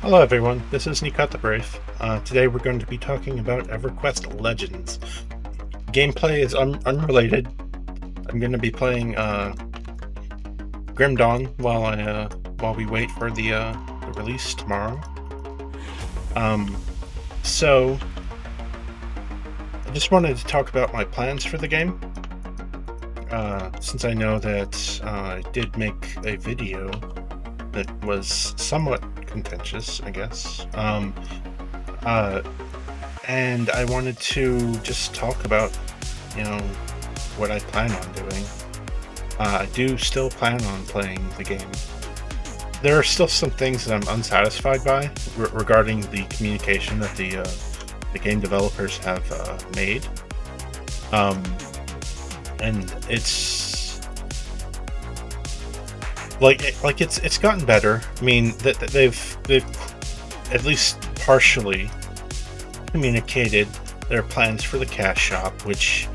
Hello everyone, this is Nikat the Brave. Today we're going to be talking about Everquest Legends. Gameplay is unrelated. I'm going to be playing Grim Dawn while we wait for the release tomorrow. So I just wanted to talk about my plans for the game. Since I know that I did make a video that was somewhat contentious, I guess. And I wanted to just talk about, what I plan on doing. I do still plan on playing the game. There are still some things that I'm unsatisfied by regarding the communication that the game developers have made. And it's it's gotten better. I mean, that they've at least partially communicated their plans for the cash shop, which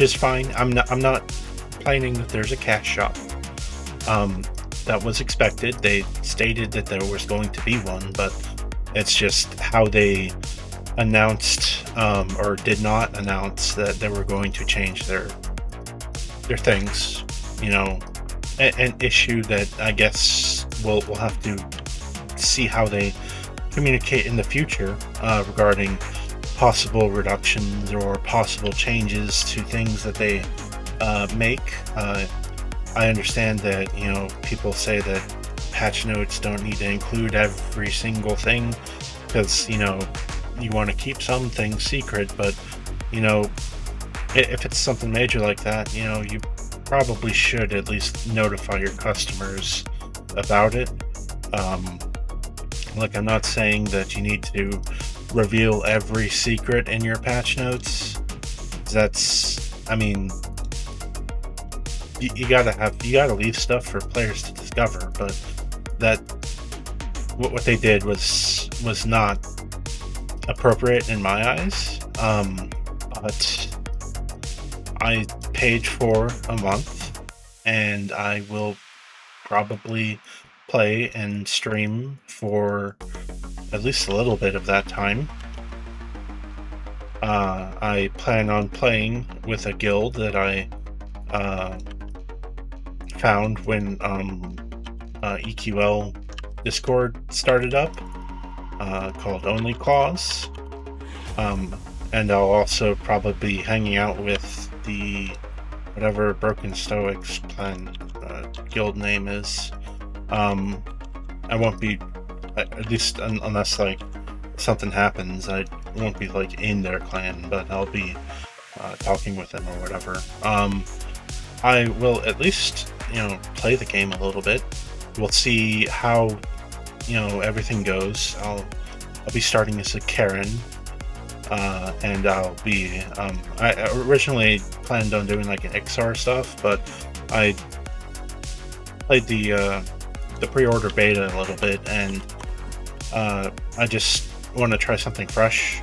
is fine. I'm not complaining that there's a cash shop. That was expected. They stated that there was going to be one, but it's just how they announced or did not announce that they were going to change their things. An issue that I guess we'll have to see how they communicate in the future regarding possible reductions or possible changes to things that they make. I understand that people say that patch notes don't need to include every single thing because you want to keep some things secret, but if it's something major like that, you probably should at least notify your customers about it. I'm not saying that you need to reveal every secret in your patch notes. You gotta leave stuff for players to discover, but that what they did was not appropriate in my eyes. But I paid for a month, and I will probably play and stream for at least a little bit of that time. I plan on playing with a guild that I found when EQL Discord started up, called Only Claws. And I'll also probably be hanging out with the whatever Broken Stoics plan guild name is. I won't be, at least unless something happens, I won't be in their clan, but I'll be talking with them or whatever. I will at least play the game a little bit. We'll see how everything goes. I'll be starting as a Karen. And I'll be I originally planned on doing an XR stuff, but I played the pre-order beta a little bit, and I just want to try something fresh.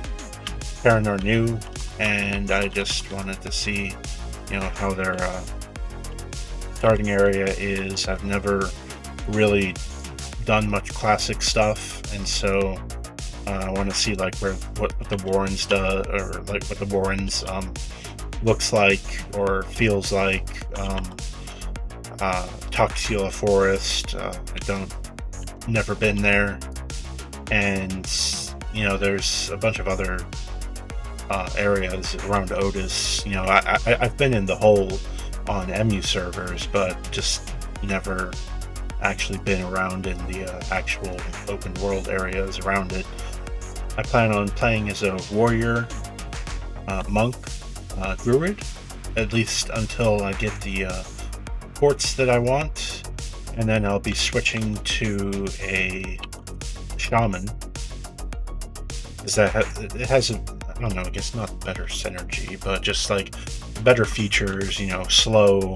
Karen are new, and I just wanted to see how their starting area is. I've never really done much classic stuff, and so I want to see what the Warrens does, or what the Warrens looks like or feels like. Tuxila Forest, never been there, and there's a bunch of other areas around Otis. I've been in the hole on MU servers, but just never actually been around in the actual open world areas around it. I plan on playing as a warrior, monk, druid, at least until I get the ports that I want, and then I'll be switching to a shaman, because it has I don't know, I guess not better synergy, but just better features, slow,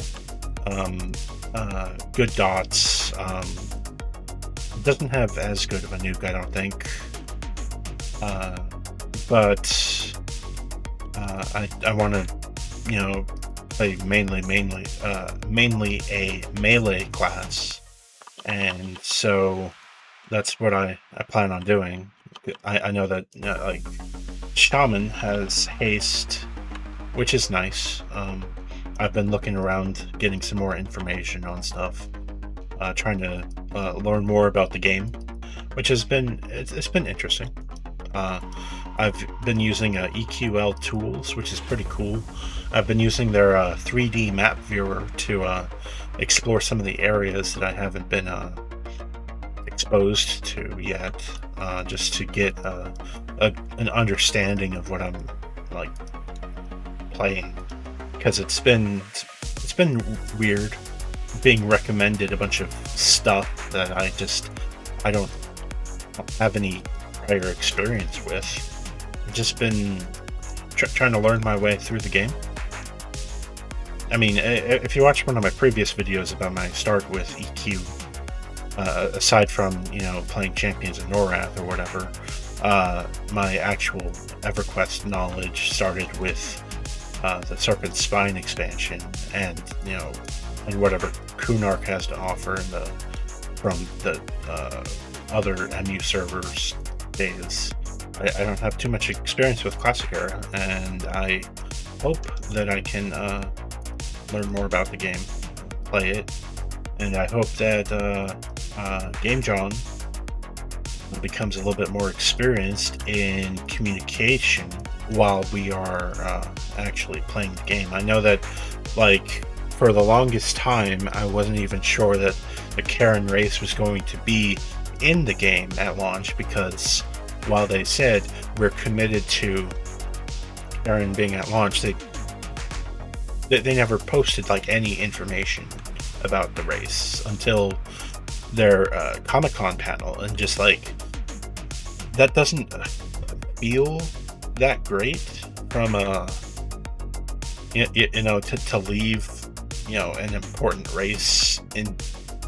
good dots. It doesn't have as good of a nuke, I don't think. But I want to, play mainly a melee class, and so that's what I plan on doing. I know that like Shaman has haste, which is nice. I've been looking around, getting some more information on stuff, trying to learn more about the game, which has been it's been interesting. Uh, I've been using EQL tools, which is pretty cool. I've been using their 3D map viewer to explore some of the areas that I haven't been exposed to yet, just to get an understanding of what I'm like playing. Because it's been weird being recommended a bunch of stuff that I don't have any prior experience with. I've just been trying to learn my way through the game. I mean, if you watch one of my previous videos about my start with EQ, aside from playing Champions of Norath or whatever, my actual Everquest knowledge started with the Serpent Spine expansion, and and whatever Kunark has to offer from the other MU servers days. I don't have too much experience with Classic Era, and I hope that I can learn more about the game, play it, and I hope that Game John becomes a little bit more experienced in communication while we are actually playing the game. I know that, like, for the longest time, I wasn't even sure that the Karen race was going to be in the game at launch, because while they said we're committed to Karen being at launch, they never posted like any information about the race until their Comic-Con panel, and just like that doesn't feel that great from to leave an important race in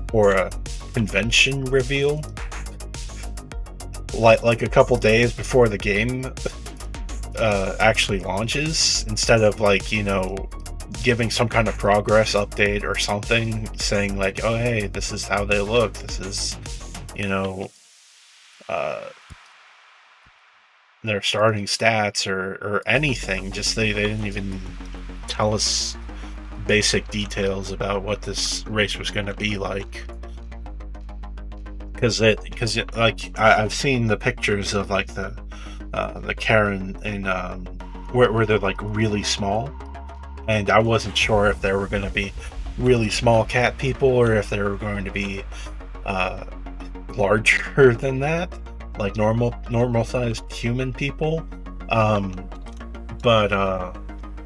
for a convention reveal like a couple days before the game actually launches, instead of giving some kind of progress update or something, saying like, oh hey, this is how they look, this is their starting stats, or anything. Just they didn't even tell us basic details about what this race was going to be like, because I've seen the pictures of like the Karen in where they're like really small, and I wasn't sure if there were going to be really small cat people or if they were going to be larger than that, like normal sized human people. But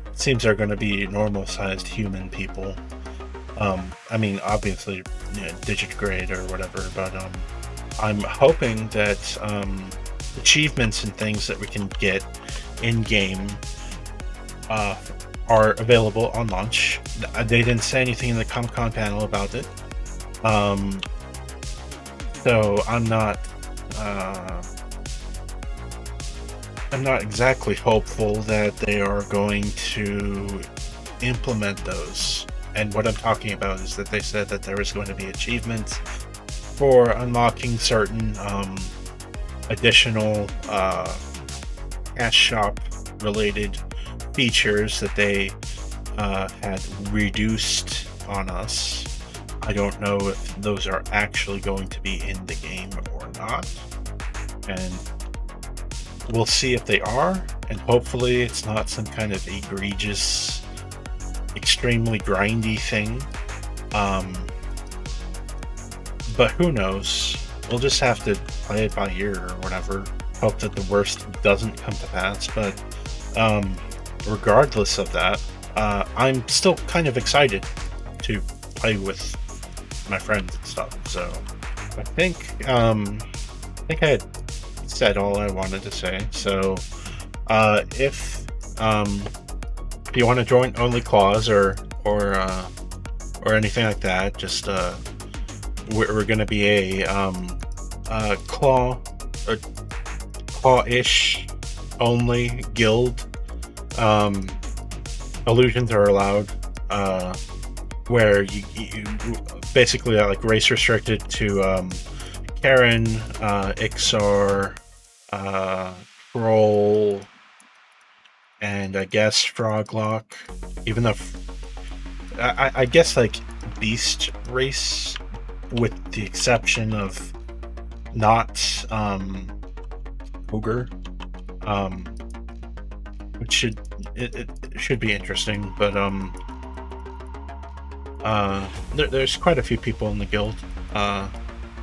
it seems they're going to be normal sized human people. I mean, obviously, digitigrade or whatever, but I'm hoping that achievements and things that we can get in game are available on launch. They didn't say anything in the Comic-Con panel about it, so I'm not exactly hopeful that they are going to implement those. And what I'm talking about is that they said that there is going to be achievements for unlocking certain additional cash shop related features that they had reduced on us. I don't know if those are actually going to be in the game or not, and we'll see if they are, and hopefully it's not some kind of egregious, extremely grindy thing. But who knows? We'll just have to play it by ear or whatever. Hope that the worst doesn't come to pass. But regardless of that, I'm still kind of excited to play with my friends and stuff. So I think I had said all I wanted to say. So if you want to join Only Claws or anything like that, just we're going to be a claw-ish only guild. Illusions are allowed, where you basically are like race restricted to Karen, Ixar, Troll, and I guess Froglock. Even though I guess like Beast Race, with the exception of not Ogre, which it should be interesting. But there's quite a few people in the guild.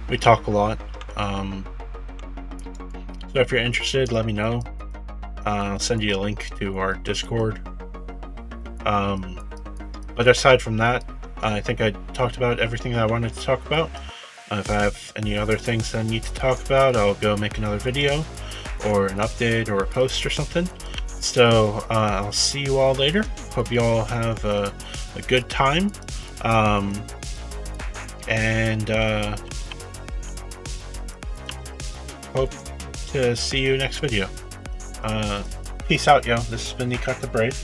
We talk a lot. So if you're interested, let me know. I'll send you a link to our Discord. But aside from that, I think I talked about everything that I wanted to talk about. If I have any other things that I need to talk about, I'll go make another video or an update or a post or something. So I'll see you all later. Hope you all have a good time. And hope to see you next video. Peace out, yo. This has been the Cut the Brave.